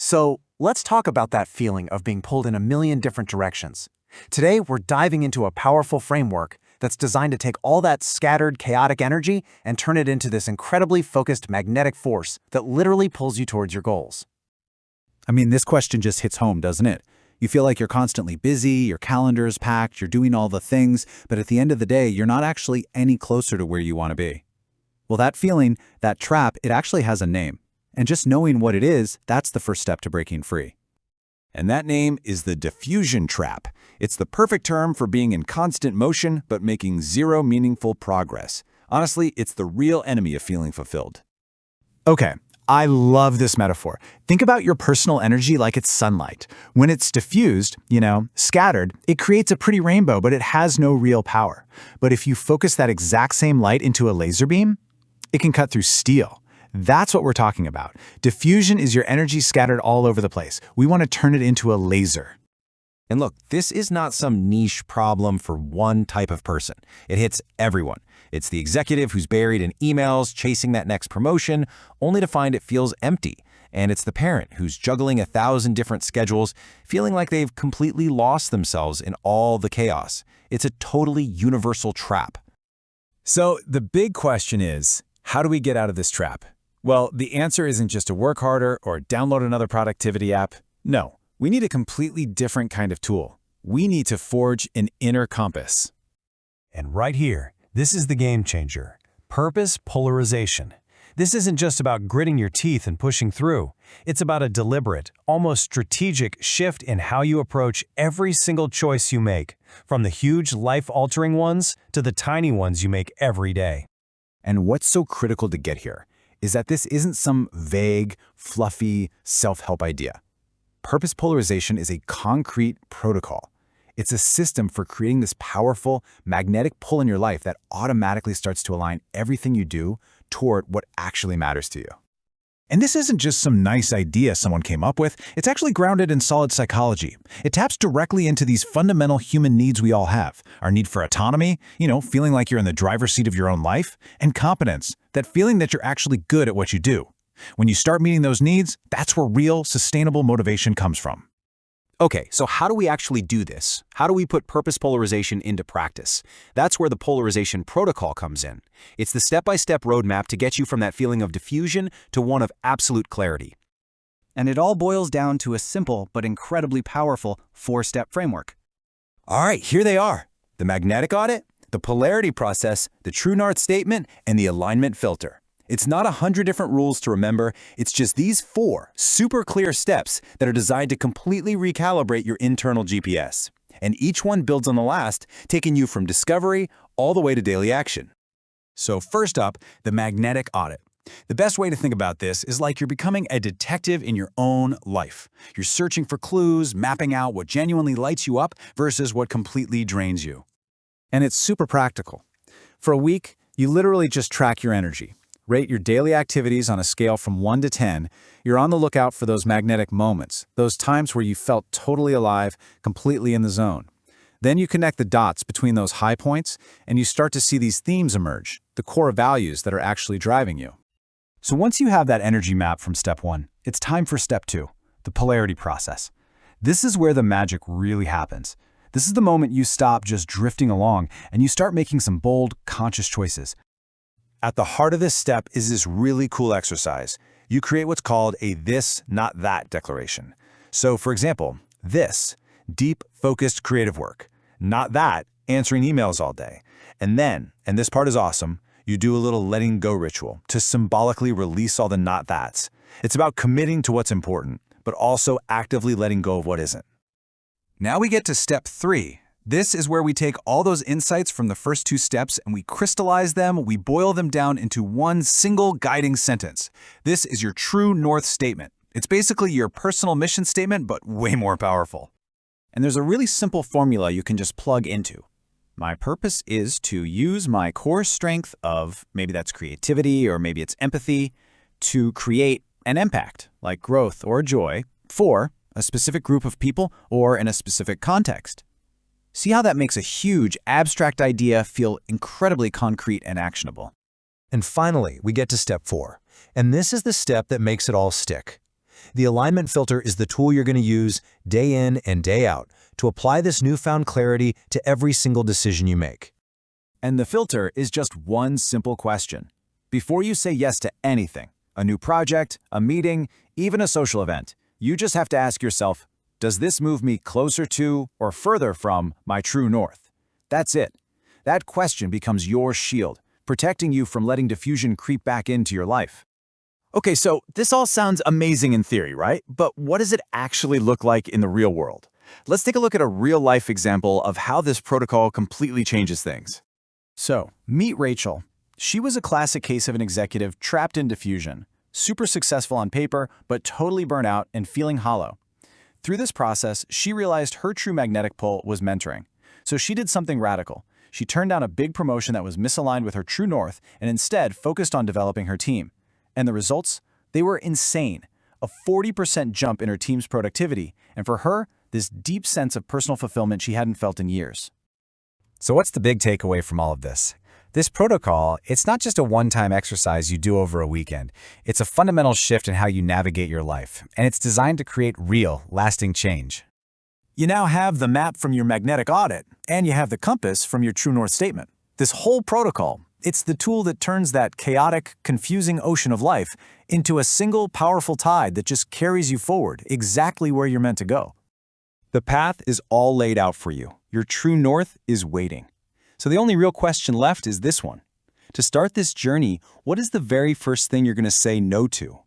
So let's talk about that feeling of being pulled in a million different directions. Today, we're diving into a powerful framework that's designed to take all that scattered, chaotic energy and turn it into this incredibly focused magnetic force that literally pulls you towards your goals. I mean, this question just hits home, doesn't it? You feel like you're constantly busy, your calendar's packed, you're doing all the things, but at the end of the day, you're not actually any closer to where you want to be. Well, that feeling, that trap, it actually has a name. And just knowing what it is, that's the first step to breaking free. And that name is the diffusion trap. It's the perfect term for being in constant motion but making zero meaningful progress. Honestly, it's the real enemy of feeling fulfilled. Okay, I love this metaphor. Think about your personal energy like it's sunlight. When it's diffused, scattered, it creates a pretty rainbow, but it has no real power. But if you focus that exact same light into a laser beam, it can cut through steel. That's what we're talking about. Diffusion is your energy scattered all over the place. We want to turn it into a laser. And look, this is not some niche problem for one type of person. It hits everyone. It's the executive who's buried in emails, chasing that next promotion, only to find it feels empty. And it's the parent who's juggling 1,000 different schedules, feeling like they've completely lost themselves in all the chaos. It's a totally universal trap. So the big question is, how do we get out of this trap? Well, the answer isn't just to work harder or download another productivity app. No, we need a completely different kind of tool. We need to forge an inner compass. And right here, this is the game changer. Purpose polarization. This isn't just about gritting your teeth and pushing through. It's about a deliberate, almost strategic shift in how you approach every single choice you make, from the huge life-altering ones to the tiny ones you make every day. And what's so critical to get here is that this isn't some vague, fluffy, self-help idea. Purpose polarization is a concrete protocol. It's a system for creating this powerful, magnetic pull in your life that automatically starts to align everything you do toward what actually matters to you. And this isn't just some nice idea someone came up with. It's actually grounded in solid psychology. It taps directly into these fundamental human needs we all have. Our need for autonomy, feeling like you're in the driver's seat of your own life, and competence, that feeling that you're actually good at what you do. When you start meeting those needs, that's where real, sustainable motivation comes from. Okay, so how do we actually do this? How do we put purpose polarization into practice? That's where the Polarization Protocol comes in. It's the step-by-step roadmap to get you from that feeling of diffusion to one of absolute clarity. And it all boils down to a simple but incredibly powerful 4-step framework. All right, here they are. The magnetic audit, the polarity process, the true north statement, and the alignment filter. It's not 100 different rules to remember, it's just these 4 super clear steps that are designed to completely recalibrate your internal GPS. And each one builds on the last, taking you from discovery all the way to daily action. So first up, the magnetic audit. The best way to think about this is like you're becoming a detective in your own life. You're searching for clues, mapping out what genuinely lights you up versus what completely drains you. And it's super practical. For a week, you literally just track your energy. Rate your daily activities on a scale from 1 to 10. You're on the lookout for those magnetic moments, those times where you felt totally alive, completely in the zone. Then you connect the dots between those high points, and you start to see these themes emerge, the core values that are actually driving you. So once you have that energy map from step 1, it's time for step 2, the polarity process. This is where the magic really happens. This is the moment you stop just drifting along and you start making some bold, conscious choices. At the heart of this step is this really cool exercise. You create what's called a this, not that declaration. So for example, this, deep, focused creative work. Not that, answering emails all day. And then, and this part is awesome, you do a little letting go ritual to symbolically release all the not that's. It's about committing to what's important, but also actively letting go of what isn't. Now we get to step 3. This is where we take all those insights from the first 2 steps and we crystallize them, we boil them down into one single guiding sentence. This is your true north statement. It's basically your personal mission statement, but way more powerful. And there's a really simple formula you can just plug into. My purpose is to use my core strength of, maybe that's creativity or maybe it's empathy, to create an impact, like growth or joy, for a specific group of people or in a specific context. See how that makes a huge, abstract idea feel incredibly concrete and actionable. And finally, we get to step 4. And this is the step that makes it all stick. The alignment filter is the tool you're going to use day in and day out to apply this newfound clarity to every single decision you make. And the filter is just one simple question. Before you say yes to anything, a new project, a meeting, even a social event, you just have to ask yourself, does this move me closer to or further from my true north? That's it. That question becomes your shield, protecting you from letting diffusion creep back into your life. Okay, so this all sounds amazing in theory, right? But what does it actually look like in the real world? Let's take a look at a real-life example of how this protocol completely changes things. So, meet Rachel. She was a classic case of an executive trapped in diffusion, super successful on paper, but totally burnt out and feeling hollow. Through this process, she realized her true magnetic pull was mentoring. So she did something radical. She turned down a big promotion that was misaligned with her true north and instead focused on developing her team. And the results? They were insane. A 40% jump in her team's productivity, and for her, this deep sense of personal fulfillment she hadn't felt in years. So what's the big takeaway from all of this? This protocol, it's not just a one-time exercise you do over a weekend. It's a fundamental shift in how you navigate your life, and it's designed to create real, lasting change. You now have the map from your magnetic audit, and you have the compass from your true north statement. This whole protocol, it's the tool that turns that chaotic, confusing ocean of life into a single powerful tide that just carries you forward exactly where you're meant to go. The path is all laid out for you. Your true north is waiting. So the only real question left is this one. To start this journey, what is the very first thing you're going to say no to?